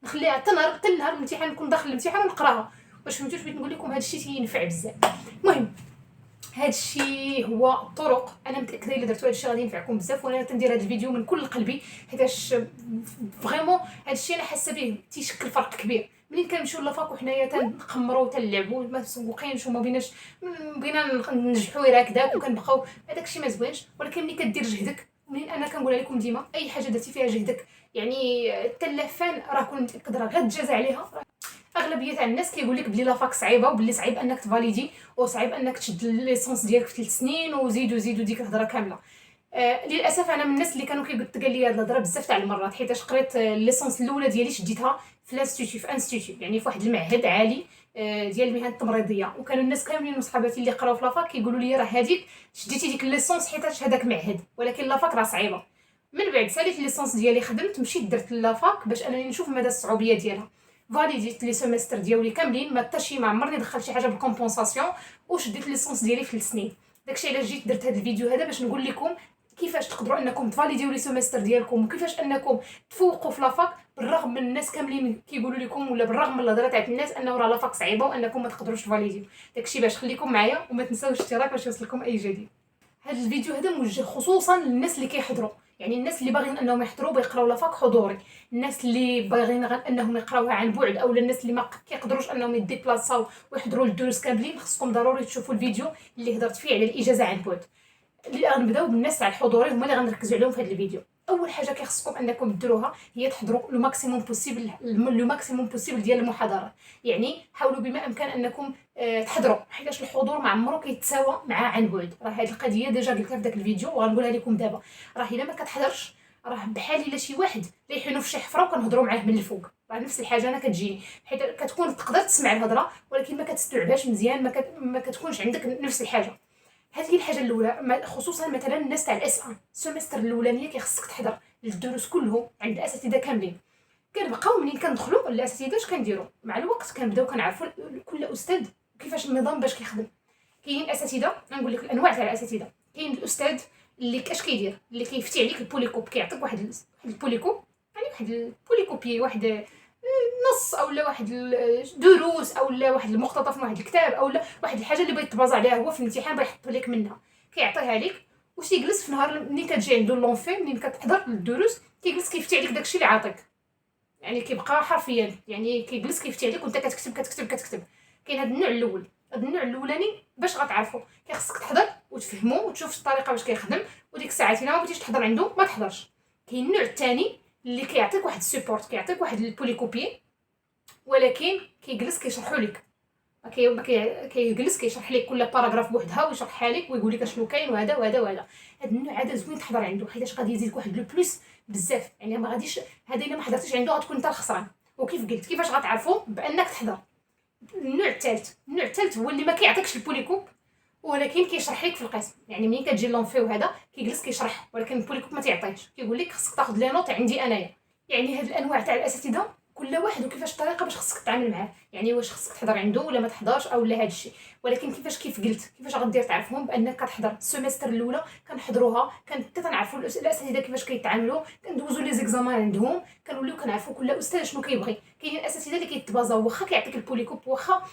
نخليها حتى نهار الامتحان نكون داخل الامتحان ونقراها. باش فهمتوا بغيت نقول لكم هادشي تينفع بزاف. المهم هادشي هو الطرق، انا متاكده الا درتو هادشي غادي ينفعكم بزاف، وانا تندير هاد الفيديو من كل قلبي حيتاش فريمون هادشي انا حاسه به تيشكل فرق كبير. منين كنمشيو لافاك وحنايا تنقمروا تنلعبوا ما مسوقينش وما بيناش بغينا ننجحوا غير هكذاك وكنبقاو هذاك الشيء ما زوينش. ولكن ملي كدير جهدك، منين انا كنقولها لكم ديما اي حاجه درتي فيها جهدك يعني التلفان راه كون متاكد راه غتجازى عليها. اغلبيه تاع الناس كيقول لك بلي لافاك صعيبه وبلي صعيب انك تفاليدي وصعيب انك تشد ليسونس ديالك في 3 سنين وزيدوا ديك الهضره كامله. للاسف انا من الناس اللي كانوا كيتقال لي هاد الهضره بزاف تاع المرات، حيتاش قريت الليسونس الاولى ديالي شديتها في انستيتوت يعني في واحد المعهد عالي ديال المهن التمريضيه. وكانوا الناس كاملين وصحاباتي اللي قراو في لافاك كيقولوا لي راه هذيك شديتي ديك الليسونس حيتاش هذاك معهد، ولكن لافاك راه صعيبه. من بعد ساليت الليسونس ديالي خدمت مشيت درت لافاك باش انني نشوف مدى الصعوبيه ديالها. فاليديت لي سيمستر ديالي كاملين ما حتى شي ما عمرني دخلت شي حاجه بالكومبونساسيون وشديت ليسونس ديالي في 3 سنين. داكشي علاش جيت درت هذا الفيديو هذا باش نقول لكم كيفاش تقدروا انكم تفاليديو لي سيمستر ديالكم وكيفاش انكم تفوقوا في لافاك بالرغم من الناس كاملين كيقولوا لكم ولا بالرغم من الهضره تاع الناس انه راه لافاك صعيبه وانكم ما تقدروش تفاليديو. داكشي باش خليكم معايا وما تنساوش الاشتراك باش يوصلكم اي جديد. هذا الفيديو هذا موجه خصوصا للناس اللي كيحضروا، يعني الناس اللي باغيين انهم يحضروا بيقراو لافاك حضوري، الناس اللي باغيين انهم يقراوها عن بعد، اولا الناس اللي ما كيقدروش انهم يديبلاصاو ويحضروا الدروس كاملين. خصكم ضروري تشوفوا الفيديو اللي هضرت فيه على الاجازه عن بعد. اللي غنبداو بالناس تاع الحضوري هما اللي غنركزوا عليهم في هذا الفيديو. اول حاجه كيخصكم انكم ديروها هي تحضروا لو ماكسيموم بوسيبل ديال المحاضرات. يعني حاولوا بما امكن انكم تحضروا، حيت الحضور ما عمرو كيتساوى مع عن بعد. راه هذه القضيه ديجا قلتها في داك الفيديو وغنقولها لكم دابا. راه الا ما كتحضرش راه بحال الا شي واحد ليحنوا في شي حفره وكنهضروا معاه من الفوق، راه نفس الحاجه انا كتجيني، حيت كتكون تقدر تسمع الهضره ولكن ما كتستوعبهاش مزيان، ما كتكونش عندك نفس الحاجه. هذه هي الحاجه الاولى. خصوصا مثلا الناس تاع الاس ان السيمستر الاولانيه كيخصك تحضر الدروس كلهم عند الاساتذه كاملين. كنبقاو منين كندخلوا الاساتذه اش كنديروا مع الوقت كنبداو كنعرفوا كل استاذ كيفاش النظام باش كيخدم. كاينين اساتذه نقول لك الانواع تاع الاساتذه. كاين الاستاذ اللي اش كيدير اللي كيفتي عليك البوليكوب، كيعطيك واحد البوليكوب، يعني واحد البوليكوبي، واحد نص او لا واحد دروس او لا واحد المقتطف من واحد الكتاب او لا واحد الحاجه اللي بغيت تبازا عليها هو في الامتحان بيحط لك منها، كيعطيها لك واش تيجلس في نهار ملي كتجي عنده لونفي منين كتحضر الدروس كيجلس كيفتي عليك داكشي اللي عاطيك. يعني كيبقى حرفيا يعني كيجلس كيفتي عليك وانت كتكتب. كاين هذا النوع الاول. هذا النوع الاولاني باش غتعرفوا كيخصك تحضر وتفهمو وتشوف الطريقه باش كيخدم، وديك الساعات الا ما بغيتيش تحضر عنده ما تحضرش. كاين النوع الثاني اللي كيعطيك واحد السيبورت، كيعطيك واحد البوليكوبي ولكن كيجلس كيشرحوا لك، كيجلس كيشرح لك كل باراغراف بوحدها ويشرحها لك ويقول لك اشنو كاين وهذا وهذا وهذا. هذا النوع هذا زوين تحضر عنده حيت غادي يزيدك واحد لو بلوس بزاف. يعني ما غاديش هذا الا ما حضرتيش عنده غتكون انت الخسران. وكيف قلت كيفاش غتعرفوا بانك تحضر؟ النوع الثالث هو اللي ما كيعطيكش البوليكوب ولكن كيشرح لك في القسم. يعني ملي كتجي لونفي وهذا كيجلس كيشرح ولكن البوليكوب ما تعطيش، كيقول لك خصك تاخذ لي نوت عندي انايا. يعني هاد الانواع تاع الاساتذه كل واحد وكيفاش الطريقه باش خصك تتعامل معاه، يعني واش خصك تحضر عنده ولا ما تحضرش او لا هذا الشيء. ولكن كيف قلت كيفاش غدير تعرفهم بانك كتحضر. السيمستر الاولى كنحضروها حتى كنعرفوا الاساتذه كيفاش كيتعاملوا، كندوزوا لي زيكزامان عندهم، كنوليو كنعرفوا كل استاذ شنو كيبغي. كاينين الاساتذه اللي كيتبازاو واخا كيعطيك البوليكوب واخا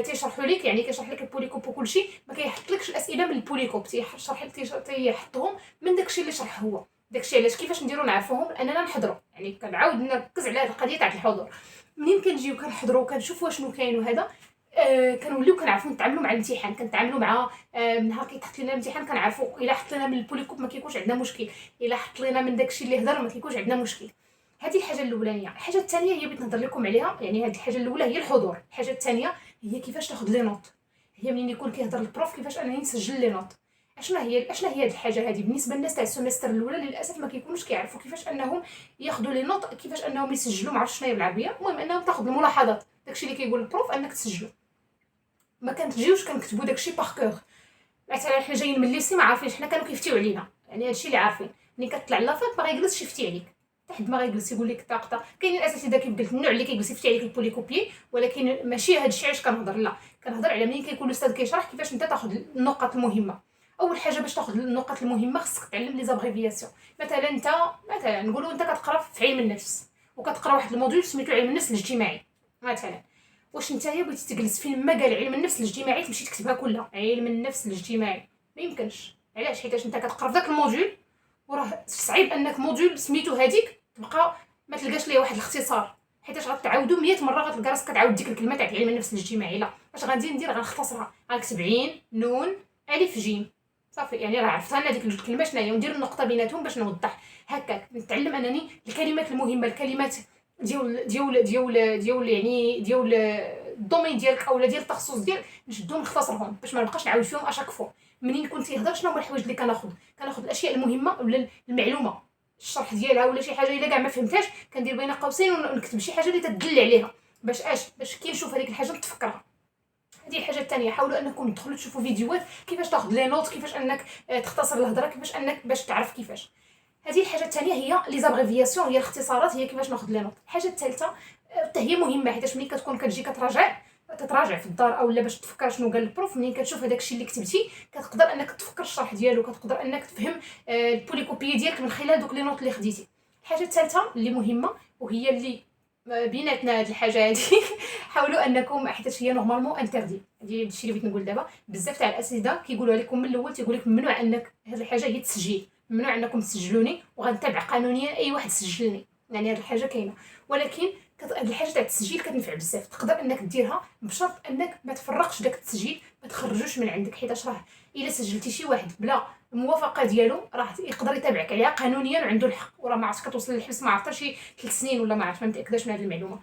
تيشرحوا لك، يعني كيشرح لك البوليكوب وكل شيء ما كيحطلكش الاسئله من البوليكوب، تيشرح لك تيحطهم من داكشي اللي شرح هو. داكشي علاش كيفاش نديرو نعرفوهم اننا نحضروا. يعني كنعاود نركز على هذه القضيه تاع الحضور. منين كنجيو كنحضروا كنشوفوا شنو كاين وهذا كنوليو كنعرفوا نتعاملوا مع الامتحان. كنتعاملوا مع نهار كيتحط لنا الامتحان كنعرفوا الا حط لنا من البوليكوب ما كيكونش عندنا مشكل، الا حط لنا من داكشي اللي هضر ما كيكونش عندنا مشكل. هذه الحاجه الاولانيه. الحاجه الثانيه هي بغيت نهضر لكم عليها، يعني هذه الحاجه الاولى هي الحضور، الحاجه الثانيه هي كيفاش تاخذ لي نوت. هي منين يكون كيهضر البروف كيفاش انني نسجل لي نوت. اشنا هي هذه الحاجه هذه بالنسبه للناس تاع السيمستر الاولى للاسف ما كيكونوش كيعرفوا كيفاش انهم ياخذوا لي نوت، كيفاش انهم يسجلوا. ما عرفتش شنو هي بالعربيه، المهم انهم تاخذ الملاحظات داكشي اللي كيقول البروف انك تسجلوا. ما كنتجيوش كنكتبوا داكشي باغ كور. مثلا حنا جايين من الليسي ما عارفينش، حنا كانوا كيفتيو علينا، يعني هادشي اللي عارفين. ملي كتطلع لافاك ما غيجلسش يفتي عليك حتى ما غيجلس يقول لك طاقطه. كاينين الاساتذه كيف قلت النوع اللي كيجلس يفتي عليك البوليكوبي، ولكن ماشي هادشي علاش كنهضر، لا كنهضر على ملي كيكون الاستاذ كيشرح كيفاش انت تاخذ النقط المهمه. اول حاجه باش تاخذ النقط المهمه خصك تعلم لي زابريفياسيون. مثلا انت نقولوا انت كتقرا في علم النفس وكتقرا واحد الموديول سميتو علم النفس الاجتماعي مثلا، واش نتايا بغيتي تجلس فين ما قال علم النفس الاجتماعي تمشي تكتبها كلها علم النفس الاجتماعي؟ ما يمكنش. علاش؟ حيت انت كتقرا في داك الموديول وراه صعيب انك موديول سميتو هذيك تبقى ما تلقاش ليه واحد الاختصار، حيتاش غتعاودو 100 مره غتلقى راسك كتعاود ديك الكلمه تاع علم النفس الاجتماعي. لا، اش غادي ندير؟ غنختصرها، غنكتب عين نون الف جيم صافي، يعني راه عرفت انا ديك الكلمه شناهي وندير النقطه بيناتهم باش نوضح. هكاك نتعلم انني الكلمات المهمه، الكلمات ديال يعني ديال الدومين ديالك اولا ديال التخصص ديالك نشدهم نختصرهم باش ما نبقاش نعاود فيهم اشاك فوا. منين كنت تيهضر شنو هما الحوايج اللي كناخذ الاشياء المهمه ولا المعلومه الشرح ديالها ولا شي حاجه الا كاع ما فهمتهاش كندير بين قوسين ونكتب شي حاجه اللي تدل عليها باش كي نشوف هذيك الحاجه نتفكرها. هذه الحاجه الثانيه، حاولوا انكم تدخلوا تشوفوا فيديوهات كيفاش تاخذ لي نوت، كيفاش انك تختصر الهضره، كيفاش انك باش تعرف كيفاش. هذه الحاجه الثانيه هي لي زابريفياسيون، هي الاختصارات، هي كيفاش ناخذ لي نوت. الحاجه الثالثه حتى هي مهمه، حيت ملي كتكون كتجي تتراجع في الدار اولا باش تفكر شنو قال البروف، منين كتشوف هذاك الشيء اللي كتبتي كتقدر انك تفكر الشرح ديالو، كتقدر انك تفهم البوليكوبيه ديالك من خلال دوك لي نوت اللي خديتي. الحاجه الثالثه اللي مهمه وهي اللي بيناتنا هاد الحاجه هادي حاولوا انكم، حيت هي نورمالمون انتردي، هادي الشيء اللي بغيت نقول دابا. بزاف تاع الاساتذه كيقولوا لكم من الاول، تيقول لك ممنوع انك هاد الحاجه هي التسجيل، ممنوع انكم تسجلوني وغنتبع قانونيا اي واحد سجلني، يعني هاد الحاجه كاينه. ولكن هاد الحاجه تاع التسجيل كتنفع بزاف، تقدر انك ديرها بشرط انك ما تفرقش داك التسجيل، ما تخرجوش من عندك، حيت راه الا سجلتي شي واحد بلا الموافقه ديالو راه يقدر يتابعك عليها قانونيا وعنده الحق، وراه ما عرفتش كتوصل للحبس ما عرفتش شي 3 سنين ولا ما عرفت، ما متاكداش من هذه المعلومه.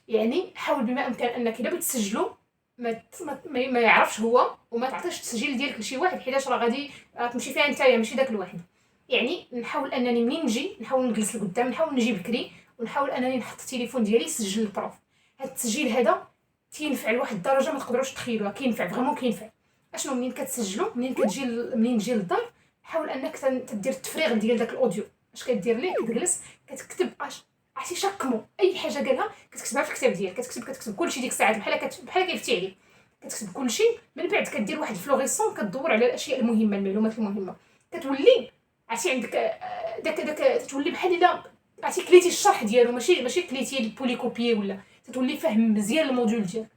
يعني حاول بما امكن انك الا بغيت تسجلو ما يعرفش هو، وما تعطيش التسجيل ديالك لشي واحد، حيت راه غادي تمشي فيها نتايا ماشي داك الواحد. يعني نحاول انني منين نجي نحاول نجلس لقدام، نحاول نجي بكري، ونحاول انني نحط التليفون ديالي يسجل البروف. هاد التسجيل هذا تينفع لواحد الدرجه ما تقدروش تخيلوها، كينفع فريمون كينفع. اشنو؟ منين كتسجلوا، منين تجي للدار، حاول انك تدير التفريغ ديال داك الاوديو. اش كدير ليه؟ كتجلس كتكتب عرفتي شاكمو اي حاجه قالها كتكتبها في الكتاب ديالك، كتكتب كلشي ديك الساعات بحال كيفتي عليك، كتكتب كلشي. من بعد كدير واحد الفلوريسون كدور على الاشياء المهمه، المعلومات المهمه، كتولي عرفتي عندك داك تتولي بحال الا عرفتي كليتي الشرح ديالو، ماشي كليتي البوليكوبي، ولا تتولي فاهم مزيان الموديول ديالك.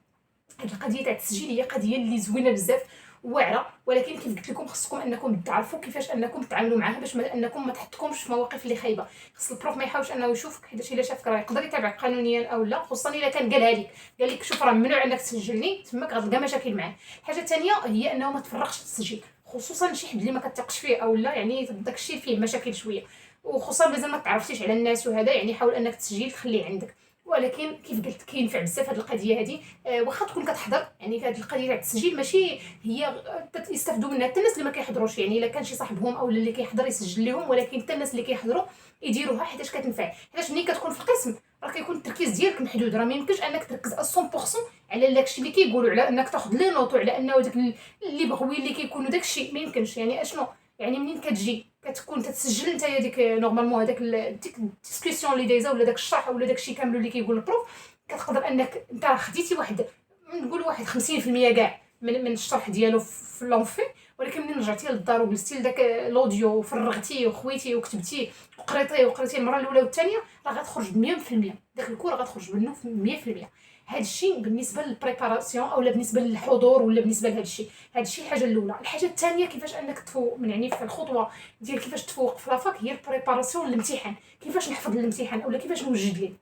هاد القضيه تاع التسجيل هي قضيه اللي زوينه بزاف واعره، ولكن كيف قلت لكم خصكم انكم تعرفوا كيفاش انكم تتعاملوا معاها باش انكم ما تحطكمش في مواقف اللي خايبه. خص البروف ما يحاولش انه يشوفك، حيت الا شافك راه يقدر يتابعك قانونيا او لا، خصوصا الا كان قال لك شوف راه ممنوع انك تسجلني، تماك غتلقى مشاكل معاه. الحاجه الثانيه هي انه ما تفرغش التسجيل، خصوصا شي حد اللي ما كتثقش فيه او لا، يعني داك الشيء فيه مشاكل شويه، وخصوصا مازال ما تعرفتيش على الناس وهذا، يعني حاول انك تسجيل تخليه عندك. ولكن كيف قلت كينفع بزاف هاد القضيه هادي. واخا تكون كتحضر، يعني هاد القضيه تاع التسجيل ماشي هي يستافدوا منها حتى الناس اللي ما كيحضروش، يعني الا كان شي صاحبهم او اللي كيحضر يسجل لهم، ولكن حتى الناس اللي كيحضروا يديروها حيتاش كتنفع. حيتاش ملي كتكون في القسم راه كيكون التركيز ديالك محدود، راه ما يمكنش انك تركز 100% على داكشي اللي كيقولوا، على انك تاخذ لي نوط، على انه داك اللي بغوي اللي كيكونوا داكشي ما يمكنش. يعني اشنو يعني منين كتجي كتكون تتسجل نتايا ديك نورمالمون هذاك ديك الديسكسيون اللي دايزه ولا داك الشرح ولا داكشي كامل اللي كيقول البروف، كتقدر انك انت خديتي واحد نقولوا واحد 50% كاع من الشرح ديالو في لونفي. ولكن ملي رجعتي للدار وجلستي لداك الاوديو وفرغتي وخويتي وكتبتي وقريتي المره الاولى والثانيه، راه غتخرج ب 100%، داك الكور غتخرج منه 100%. هذا الشيء بالنسبه للبريباراسيون اولا بالنسبه للحضور ولا بالنسبه لهذا الشيء. هذا الشيء الحاجه الاولى. الحاجه الثانيه كيفاش انك تفوق من يعني في الخطوه ديال كيفاش تفوق في لافاك هي البريباراسيون للامتحان. كيفاش نحفظ الامتحان اولا كيفاش نوجد ليه.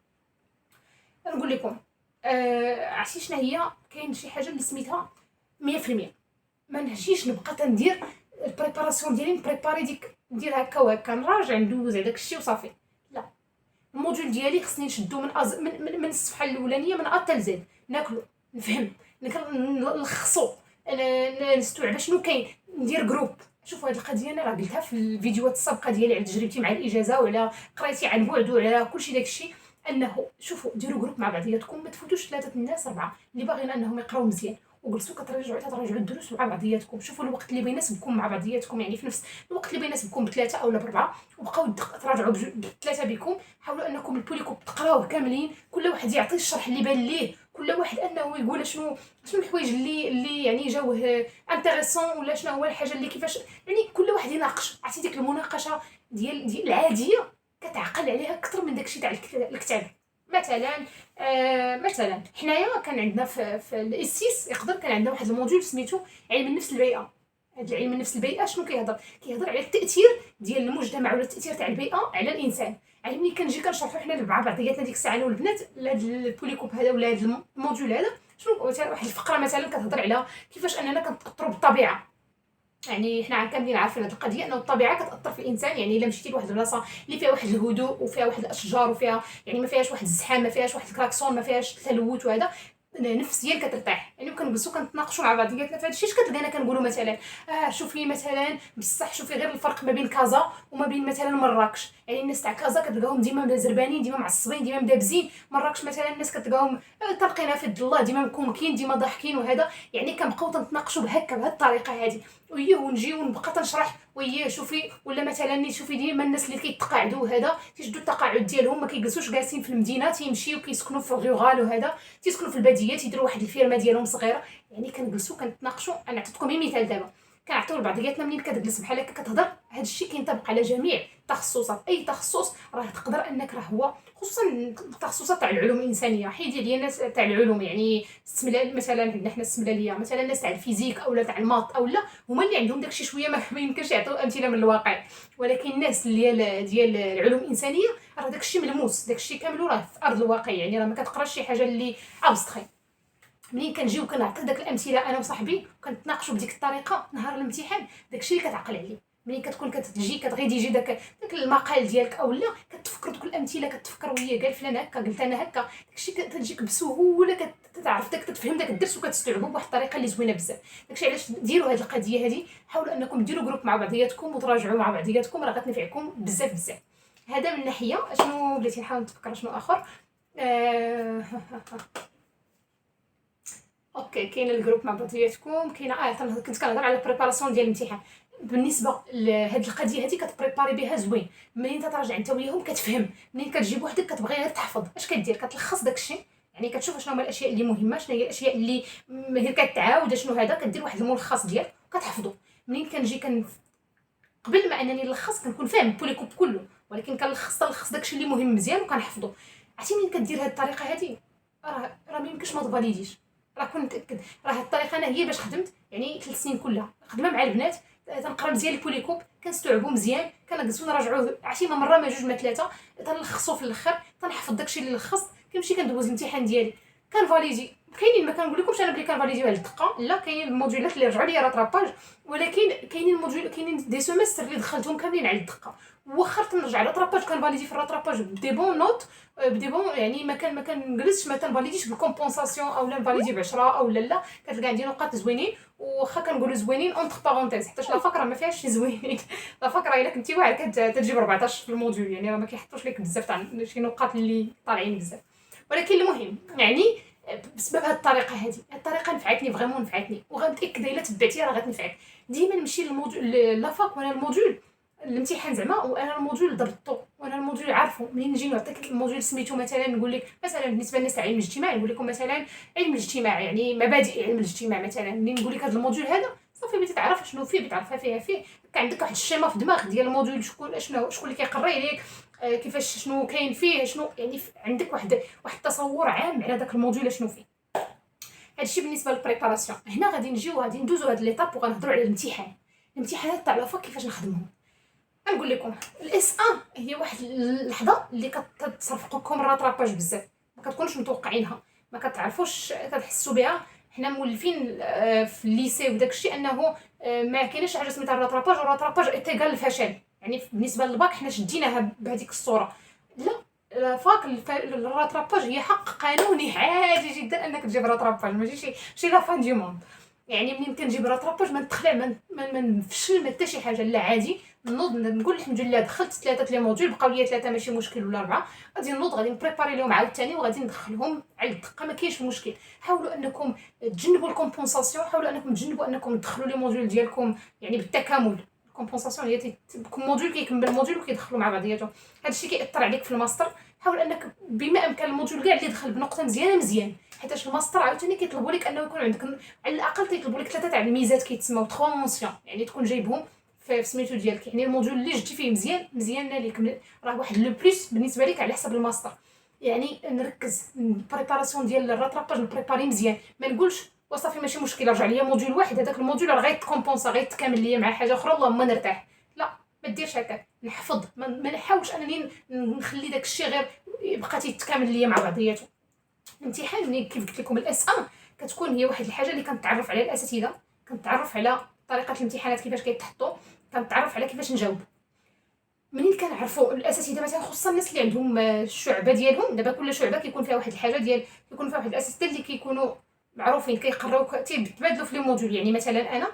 نقول لكم عرفتي شنو هي؟ كاين شي حاجه اللي سميتها 100%. ما نجيش نبقى تندير البريباراسيون ديالي نبريباري ديك ندير هكا وهكا نراجع ندوز على داكشي وصافي. لا، الموديول ديالي خصني نشدو من الصفحه الاولانيه من ا حتى لزد، ناكلو نفهم نلخصو نستوعب شنو كاين، ندير جروب. شوفوا هذه القضيه انا راه قلتها في الفيديوهات السابقه ديالي على تجربتي مع الاجازه وعلى قرايتي عن بعد وعلى كلشي داكشي، انه شوفوا ديروا جروب مع بعضياتكم، ما تفوتوش 3 الناس 4 اللي باغيين انهم يقراو مزيان، وجلسوا تراجعوا الدروس مع بعضياتكم. شوفوا الوقت اللي بيناسبكم مع بعضياتكم، يعني في نفس الوقت اللي بيناسبكم ب3 او ب4، وبقاو تراجعوا ب3 بكم. حاولوا انكم البوليكوب تقراوه كاملين، كل واحد يعطي الشرح اللي بان ليه، كل واحد انه يقول شنو الحوايج اللي يعني جاوه انتريسون، ولا شنو هو الحاجه اللي كيفاش، يعني كل واحد يناقش. عرفتي ديك المناقشه ديال العاديه كتعقل عليها اكثر من داكشي تاع الكتاب. مثلا حنايا كان عندنا في الاسيس يقدر كان عندنا واحد الموديول سميتو علم النفس البيئه. هذا علم النفس البيئه شنو كيهضر على التاثير ديال المجتمع ولا التاثير تاع البيئه على الانسان. يعني ملي كنجي كنشرحوا حنا مع بعضياتنا ديك الساعه انا والبنات لهاد البوليكوب هذا ولا هاد الموديول هذا، شنو مثلا واحد الفقره مثلا كتهضر على كيفاش اننا كنتاثروا بالطبيعه. يعني حنا كاملين عارفين هذه القضيه انه الطبيعه كتاثر في الانسان. يعني الا مشيتي لواحد البلاصه اللي فيها واحد الهدوء وفيها واحد الاشجار وفيها يعني ما فيهاش واحد الزحام، ما فيهاش واحد الكراكسون، ما فيهاش التلوث وهذا، نفسيا كترتاح. يعني كنجلسوا كنتناقشوا مع بعضياتنا في هذا الشيء. اش كتلقانا كنقولوا مثلا شوفي مثلا بصح شوفي غير الفرق ما بين كازا وما بين مثلا مراكش. يعني الناس تاع كازا كتلقاهم ديما زربانين، ديما معصبين، ديما مدابزين. مراكش مثلا الناس كتلقاهم طالقين في يد الله، ديما مكومكين، ديما ضاحكين وهذا. يعني كنبقاو تنتناقشوا بهكا بهذه الطريقه هذه ونجي ونبقى تنشرح شوفي. ولا مثلا شوفي ديما الناس اللي كيتقاعدوا هذا تيجدوا التقاعد ديالهم ما كيجلسوش جالسين في المدينه، تيمشيو كيسكنوا في الريغال وهذا، تيسكنوا في الباديه، تيديروا واحد الفيرما ديالهم صغيره. يعني كنجلسوا كنتناقشوا. انا عطيتكم مثال دابا كنعطيو لبعضياتنا منين كتجلس بحال هكا كتهضر. هذا الشيء كينطبق على جميع التخصصات. اي تخصص راه تقدر انك راه هو خصوصا التخصصات تاع العلوم الانسانيه. حيدي ديال الناس تاع العلوم يعني مثلا عندنا حنا السملاليه مثلا الناس تاع الفيزيك اولا تاع الماط اولا هما اللي عندهم داكشي شويه ما يمكنش يعطيو امثله من الواقع. ولكن الناس ديال العلوم الانسانيه راه داكشي ملموس، داكشي كامل راه في ارض الواقع. يعني راه ما كتقراش شي حاجه اللي ابستخي. منين كنجيو كنعطي داك الامثله انا وصاحبي وكنتناقشوا بديك الطريقه نهار الامتحان، داكشي اللي كتعقل عليه. ملي كتكون كتجي كتغيديجي داك المقال ديالك اولا كتفكر دوك الامثله، كتفكر وهي قال فلان هكا قلت انا هكا، داكشي كتجيك بسهوله كتعرف داك تفهم داك الدرس وكتستوعبه بواحد الطريقه اللي زوينه بزاف. داكشي علاش ديروا هذه القضيه هذه، حاولوا انكم ديروا جروب مع بعضياتكم وتراجعوا مع بعضياتكم، راه غتنفعكم بزاف. هذا من ناحيه. شنو بلاتي نحاول نتفكر شنو اخر. اوكي كاين الجروب مع بعضياتكم، كاينه كنت كنهضر على البريباراسيون ديال الامتحان. بالنسبه لهاد القضيه هذه كتبريباري بها زوين. منين تراجع انت وياهم كتفهم. منين كتجيب وحدك كتبغي غير تحفظ اش كدير، كتلخص داكشي. يعني كتشوف شنو هما الاشياء اللي مهمه، شنو هي الاشياء اللي غير كتعاود شنو هذا، كدير واحد الملخص ديالك وكتحفظو. منين كنجي قبل ما انني نلخص كنكون فاهم البوليكوب كله، ولكن كنلخص داكشي اللي مهم مزيان وكنحفظو. عرفتي منين كدير هاد الطريقه هذه راه ما يمكنش ما تفاليديش. راه كنت متاكد راه هاد الطريقه انا هي باش خدمت يعني 3 سنين كلها خدمه مع البنات. تنقرا مزيان البوليكوب، كنستوعبو مزيان، كنجلسو نراجعوه عشي ما مره ما جوج ما ثلاثه، تنلخصو في الاخر، تنحفظ داكشي اللي لخصت، كنمشي كندوز الامتحان ديالي كنفاليدي. كاينين ما كنقول لكمش انا بلي كنفاليدي على الدقه، لا كاينين الموديولات اللي رجعوا لي راتراباج، ولكن كاينين دي سيمستر اللي دخلتهم كاملين على الدقه. واخا تنرجع لاتراباج كنفاليدي في الراتراباج بدي بون نوت بدي بون. يعني ما كنجلسش ما تنفاليديش بالكومبونساسيون اولا نفاليدي ب10 او لا كتلقى عندي نقاط زوينين. واخا كنقولوا زوينين اونتر بارونتيز حتى لا فقره ما فيهاش شي زوينين. لا فقره الا كنتي واعر كتجيب 14 في الموديول، يعني راه ما كيحطوش لك بزاف تاع شي نقاط اللي طالعين بزاف. ولكن المهم يعني بسبب هاد الطريقه هذه، الطريقه نفعتني فريمون نفعتني، وغنتاكد الا تبعتيها راه غتنفعك. ديما نمشي للموديول لافاك وانا الموديول الامتحان زعما وانا الموديول ضبطو وانا الموديول عارفه. منين نجي نعطيك الموديول سميتو مثلا نقول لك مثلا بالنسبه للناس تاع علم الاجتماع نقول لكم مثلا علم الاجتماع يعني مبادئ علم الاجتماع مثلا. منين نقول لك هذا الموديول هذا صافي بغيتي تعرف شنو فيه بتعرفها فيه عندك واحد الشيما في دماغك ديال الموديول شكون اللي كيقري ليك كيفاش شنو كاين فيه شنو يعني عندك واحد التصور عام على داك الموديول شنو فيه. هادشي بالنسبه للبريباراسيون. هنا غادي نجيو غادي ندوزو هاد ليطاب وغنهضروا على الامتحانات تاع لافاك كيفاش نخدمهم. نقول لكم الاس 1 هي واحد اللحظه اللي كتصرفقكم الراتراباج بزاف، ما كتكونوش متوقعينها، ما كتعرفوش كتحسوا بها. حنا مولفين في الليسي وداك الشيء انه ما كاينش حاجه سميتها الراتراباج، والراتراباج ايتيغال الفشل. يعني بالنسبه للباك حنا شديناها بهذيك الصوره. لا فاك الراتراباج هي حق قانوني عادي جدا انك تجيب راتراباج، ماشي شي لا فان دي موند. يعني منين كنجيب راتراباج ما نتخلع ما نفشل ما حتى شي حاجه، لا عادي نوض نقول الحمد لله دخلت 3 لي موديول بقاو لي 3 ماشي مشكل ولا 4، غادي نوض غادي نبريباري لهم عاوتاني وغادي ندخلهم على الدقه ما كاينش مشكل. حاولوا انكم تجنبوا الكومبونساسيون، حاولوا انكم تجنبوا انكم تدخلوا لي موديول ديالكم يعني بالتكامل. الكومبونساسيون هي كل موديول كيكمل موديول وكيدخلوا مع بعضياتهم، هذا الشيء كيأثر عليك في الماستر. حاول انك بما امكن الموديول كاع اللي دخل بنقطه مزيان حيت الماستر عاوتاني كيطلبوا لك انه يكون عندك على الاقل تيطلبوا لك 3 تاع الميزات كيتسموا 3 مونسيون، يعني تكون جايبهم في سميتو ديالك. يعني الموديول اللي جبتي فيه مزيان ليك راه واحد لو بليس بالنسبه لك على حساب الماستر. يعني نركز البريباراسيون ديال الراتراباج نبريباري مزيان، ما نقولش وصافي ماشي مشكل رجع ليا موديول واحد هذاك الموديول راه غيتكومبونسا غيتكامل ليا مع حاجه اخرى اللهم نرتاح. لا ما ديرش هكاك، نحفظ ما نحاولش انني نخلي داك الشيء غير يبقى تيتكامل ليا مع بعضياته. الامتحان ملي كيف قلت لكم الاس ام كتكون هي واحد الحاجه اللي كنتعرف على الاساتذه، كنتعرف على طريقه الامتحانات كيفاش كيتحطوا، كنتعرف على كيفاش نجاوب. منين كنعرفوا الاساتذه مثلا خصوصا الناس اللي عندهم الشعبه ديالهم، دابا كل شعبه كيكون فيها واحد الحاجه ديال كيكون فيها واحد الاساتذه اللي كيكونوا معروفين كيقراو تيتبادلوا في لي موديول. يعني مثلا انا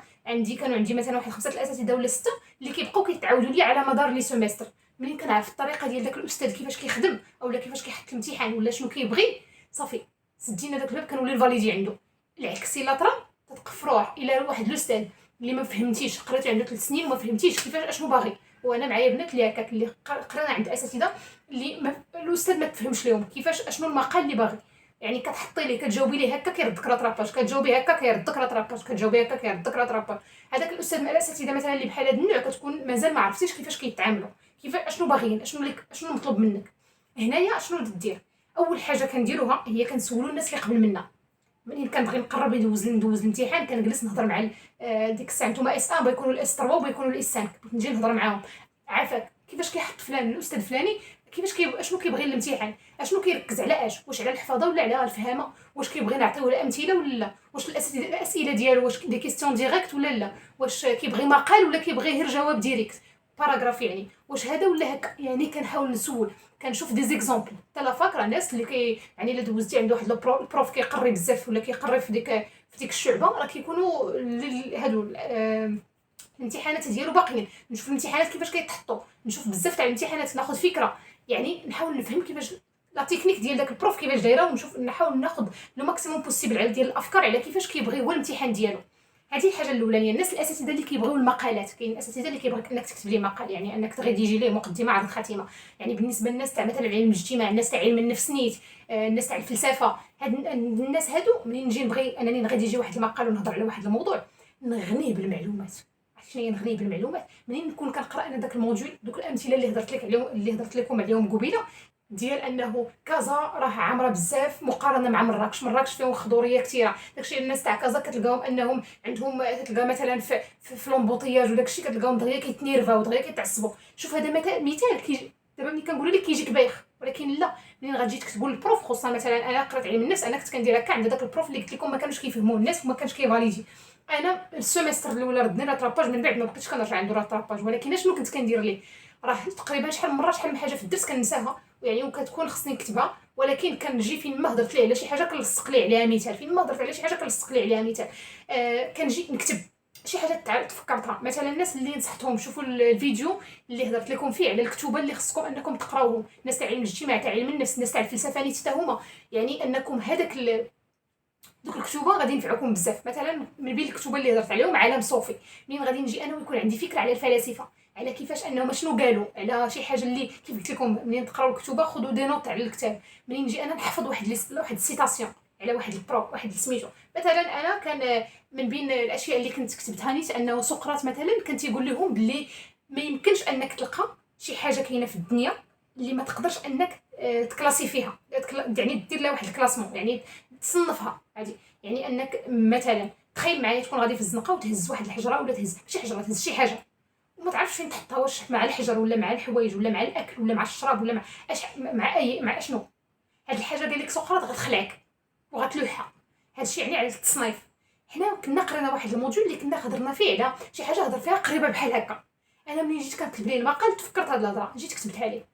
كانوا عندي مثلا واحد 5 الاساتذه ولا 6 اللي كيبقاو كيتعاودوا لي على مدار لي سيمستر. منين كنعرف الطريقه ديال داك الاستاذ كيفاش كيخدم اولا كيفاش كيحط الامتحان ولا شنو كيبغي، صافي سدينا داك الباب كنولي الفاليدي عنده. العكس الا طرا تتقفروه الى واحد الاستاذ اللي ما فهمتيش، قريتي عنده 3 سنين وما فهمتيش كيفاش اشنو باغي. وانا معايا بنات اللي هكاك اللي قرانا عند اساتذه اللي الاستاذ ما تفهمش لهم كيفاش اشنو المقال اللي باغي. يعني كتحطي ليه كتجاوبي ليه هكا كيردك راتراباج، كتجاوبي هكا كيردك راتراباج، كتجاوبي هكا كيردك راتراباج. هذاك الاستاذ من الاساتذه مثلا اللي بحال هذا النوع كتكون مازال ما عرفتيش كيفاش كيتعاملوا، كيفاش اشنو باغيين، اشنو مطلوب منك. هنايا اشنو دير؟ اول حاجه كنديروها هي كنسولوا الناس اللي قبل منا. منين كنبغي نقرب ندوز الامتحان كنجلس نهضر مع ديك الساعه نتوما اس 1 بيكونوا الاس 3 وبيكونوا الاس 5 نجي نهضر معاهم. عافاك كيفاش كيحط فلان الاستاذ فلاني كيفاش اشنو كيبغي الامتحان، اشنو كيركز على واش على الحفاظه ولا على الفهامه، واش كيبغي نعطيو الامثله ولا لا، واش الاسئله ديالو واش دي كيستيون ديريكت ولا لا، واش كيبغي مقال ولا كيبغي غير جواب ديريكت باراغراف. يعني واش هذا ولا هكا. يعني كنحاول نسول كنشوف دي زيكزامبل. حتى لا فاكره ناس اللي يعني الا دوزتي عند واحد البروف كيقري بزاف ولا كيقري في ديك الشعبه راه كيكونوا هادو الامتحانات ديالو باقيين. نشوف الامتحانات كيفاش كيتحطوا، نشوف بزاف تاع الامتحانات ناخذ فكره. يعني نحاول نفهم كيفاش لا تكنيك ديال داك البروف كيفاش دايره، ونشوف نحاول ناخذ لو ماكسيموم بوسيبل على ديال الافكار على كيفاش كيبغي هو الامتحان ديالو. هذه الحاجه الاولانيه. الناس الاساتذه اللي كيبغيو المقالات، كاين الاساتذه اللي كيبغيك انك تكتب ليه مقال، يعني انك تريديجي ليه مقدمه عرض خاتمه. يعني بالنسبه للناس تاع مثلا علم الاجتماع، الناس تاع علم النفس نيت، الناس تاع الفلسفه، هاد الناس هادو منين نجي نبغي انني نريديجي واحد المقال ونهضر على واحد الموضوع نغنيه بالمعلومات. شنو هي نغنيه بالمعلومات؟ منين نكون كنقرا انا داك الموضوع دوك الامثله اللي هضرت لك عليهم اللي هضرت لكم عليهم قبيله، ديال انه كازا راه عامره بزاف مقارنه مع مراكش فيهم خضوريه كثيره. داكشي الناس تاع كازا كتلقاهم انهم عندهم تلقى مثلا في لومبوطياج وداكشي كتلقاهم دغيا كيتنيرفاو دغيا كيتعصبوا. شوف هذا مثال دابا ملي كنقول لك كيجيك بايخ، ولكن لا منين غتجي تكتبوا للبروف. خصوصا مثلا انا قرات علم النفس، انا كنت كندير هكا عند داك البروف اللي قلت لكم ما كانوش كيفهموا الناس وما كانش كيفاليدي. انا السيمستر الاولى ردني راتراباج، من بعد ما بقيتش كنرجع عنده راتراباج. ولكن شنو كنت كندير ليه؟ راه تقريبا شحال من حاجه في الدرس كنساها يعني وكتكون خصني نكتبها، ولكن كنجي فين ما هضرت ليه على شي حاجه كنلصق ليه عليها مثال، فين ما هضرت على شي حاجه كنلصق ليه عليها مثال. كنجي نكتب شي حاجه تفكرتها. مثلا الناس اللي نصحتهم شوفوا الفيديو اللي هضرت لكم فيه على الكتوبه اللي خصكم انكم تقراوهم، ناس تاع علم الاجتماع، تاع علم النفس، ناس تاع الفلسفه نيت حتى هما. يعني انكم هذاك دوك الكتوبه غادي ينفعوكم بزاف. مثلا من بين الكتوبه اللي هضرت عليهم عالم صوفي، منين غادي نجي انا ويكون عندي فكره على الفلاسفه، على كيفاش انهم شنو قالوا على شي حاجه اللي كيف قلت لكم منين تقراو الكتوبه خذوا دي نوت على الكتاب. منين نجي انا نحفظ واحد السيتاسيون على واحد البرو واحد سميتو. مثلا انا كان من بين الاشياء اللي كنت كتبتها نيت انه سقراط مثلا كان تيقول لهم بلي ما يمكنش انك تلقى شي حاجه كاينه في الدنيا اللي ما تقدرش انك تكلاسيفيها، يعني دير لها واحد الكلاسمون، يعني تصنفها عادي. يعني انك مثلا تخيل معايا تكون غادي في الزنقه وتهز واحد الحجره ولا تهز شي حجره، تهز شي حاجه وما تعرفش فين تحطها، واش مع الحجر ولا مع الحوايج ولا مع الاكل ولا مع الشراب ولا مع اشنو. هاد الحاجه قال لك سقراط غتخلعك وغتلوحها. هاد الشيء يعني على التصنيف. حنا كنا قرينا واحد الموضوع اللي كنا هضرنا فيه على شي حاجه هضر فيها قريبه بحال هكا. انا ملي جيت كنكتب ليه المقال تفكرت هاد الهضره، جيت كتبتها ليه.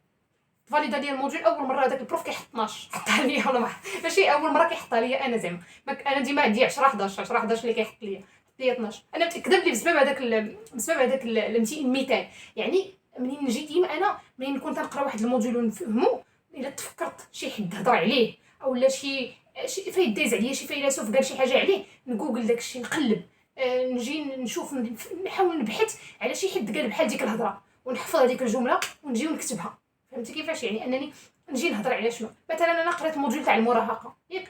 فاليدا ليا الموديول اول مره هذاك البروف كيحط 12 حطها ليا ولا ماشي اول مره كيحطها ليا انا زعما انا ديما عندي 10 11 اللي كيحط ليا 12. انا متاكده بلي بسبب هذاك المثال. يعني منين نجي ديما انا منين نكون تنقرا واحد الموديول ونفهمو، الا تفكرت شي حد هضر عليه اولا شي فايت دايز عليا شي فيلسوف قال شي حاجه عليه نجوجل داكشي نقلب، نجي نشوف نحاول نبحث على شي حد قال بحال ديك الهضره ونحفظ هذيك الجمله ونجي ونكتبها. فهمتي كيفاش؟ يعني انني نجي نهضر على شنو. مثلا انا قريت موديول تاع المراهقه ياك،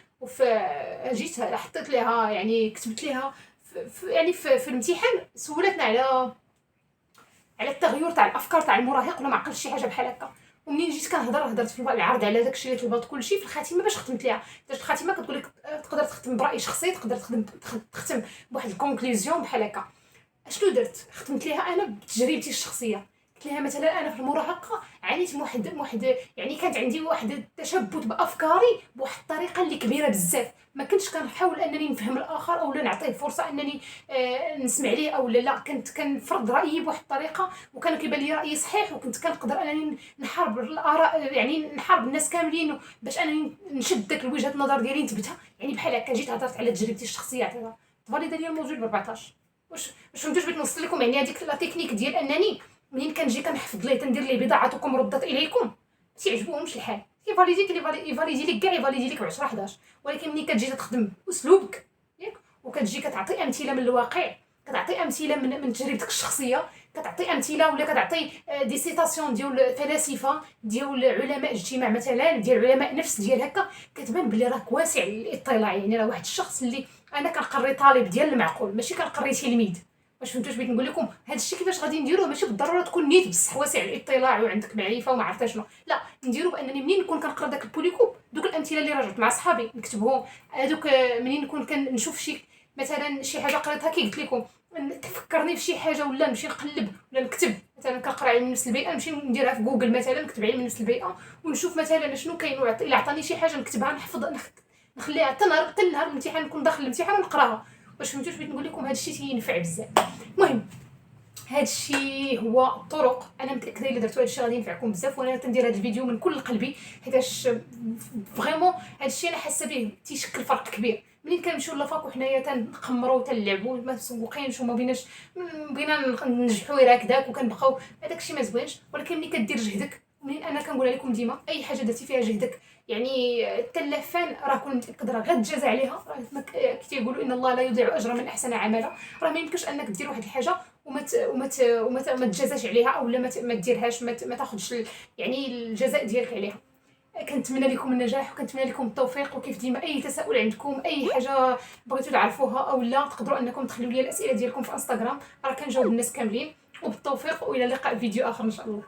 جيت حطيت ليها يعني كتبت ليها في الامتحان سولتنا على التغير تاع الافكار تاع المراهق ولا ما عقلش شي حاجه بحال هكا. ومنين جيت هضرت في العرض على داكشي اللي طلبات كلشي، في الخاتمه باش ختمت ليها درت الخاتمه كتقول لك تقدر تختم براي شخصي، تقدر تختم بواحد الكونكلوزيون بحال هكا. اشنو درت؟ ختمت ليها انا بتجربتي الشخصيه. قلت لها مثلا انا في المراهقه عانيت من واحد يعني كانت عندي واحد التشبت بافكاري بواحد الطريقه اللي كبيره بزاف، ما كنتش كنحاول انني نفهم الاخر او لا نعطيه فرصه انني نسمع ليه او لا كنت كنفرض رايي بواحد الطريقه وكان كيبان لي رايي صحيح، وكنت كنقدر انني نحارب الاراء، يعني نحارب الناس كاملين باش انني نشد داك وجهه النظر ديالي نثبتها. يعني بحال هكا جيت هضرت على تجربتي الشخصيه فاليدا ديال الموجود ب 14. واش فهمتوش بغيت نوصل لكم؟ يعني هذيك لا تكنيك ديال انني منين كنجي كنحفظ ليه تندير ليه بضاعتكم ردت اليكم ما تيعجبوهمش الحال، يفاليدي لك كاع يفاليدي لك ب 10 11. ولكن ملي كتجي تخدم اسلوبك ياك وكتجي كتعطي امثله من الواقع، كتعطي امثله من تجربتك الشخصيه، كتعطي امثله ولا كتعطي دي سيتاسيون ديال فلاسفه ديال علماء اجتماع مثلا ديال علماء نفس ديال هكا، كتبان بلي راك واسع الاطلاع. يعني راه واحد الشخص اللي انا كنقري طالب ديال المعقول ماشي كنقري تلميذ. واش فهمتوش بغيت نقول لكم؟ هذا الشيء كيفاش غادي نديروه ماشي بالضروره تكون نيت بصح واسع الاطلاع وعندك معرفه وما عرفت شنو، لا نديرو بانني منين نكون كنقرا داك البوليكوب دوك الامثله اللي راجعت مع صحابي نكتبهم، هذوك منين نكون كنشوف شي مثلا شي حاجه قريتها كي قلت لكم تفكرني بشي حاجه ولا نمشي نقلب ولا نكتب مثلا كنقرا علم نفس البيئه نمشي نديرها في جوجل مثلا نكتب علم نفس البيئه ونشوف مثلا شنو كاين الا عطاني شي حاجه نكتبها نحفظ نخليها حتى نهار الامتحان نكون داخل الامتحان ونقراها. واش فهمتوش بغيت نقول لكم؟ هذا الشيء تينفع بزاف. المهم هذا الشيء هو الطرق، انا متاكده الا درتو هذا الشيء غادي ينفعكم بزاف، وانا تندير هذا الفيديو من كل قلبي حيتاش فريمون هذا الشيء انا حاسه به تيشكل فرق كبير. منين كنمشيو لافاك وحنايا تنقمروا تنلعبوا ما مسوقينش وما بغينا ننجحوا غير هكذاك وكنبقاو هذاك الشيء ما زوينش. ولكن ملي كدير جهدك، منين انا كنقول لكم ديما اي حاجه درتي فيها جهدك يعني التلفان راه كون متاكد راه غتجازى عليها. كي تيقولوا ان الله لا يضيع اجر من احسن عملا، راه ما يمكنش انك دير واحد الحاجه وما تجازاش عليها او لا ما ديرهاش ما تاخذش يعني الجزاء ديالك عليها. كنتمنى لكم النجاح وكنتمنى لكم التوفيق، وكيف ديما اي تساؤل عندكم اي حاجه بغيتوا تعرفوها او لا تقدروا انكم تخليوا لي الاسئله ديالكم في انستغرام، راه كنجاوب الناس كاملين. وبالتوفيق والى اللقاء في فيديو اخر ان شاء الله.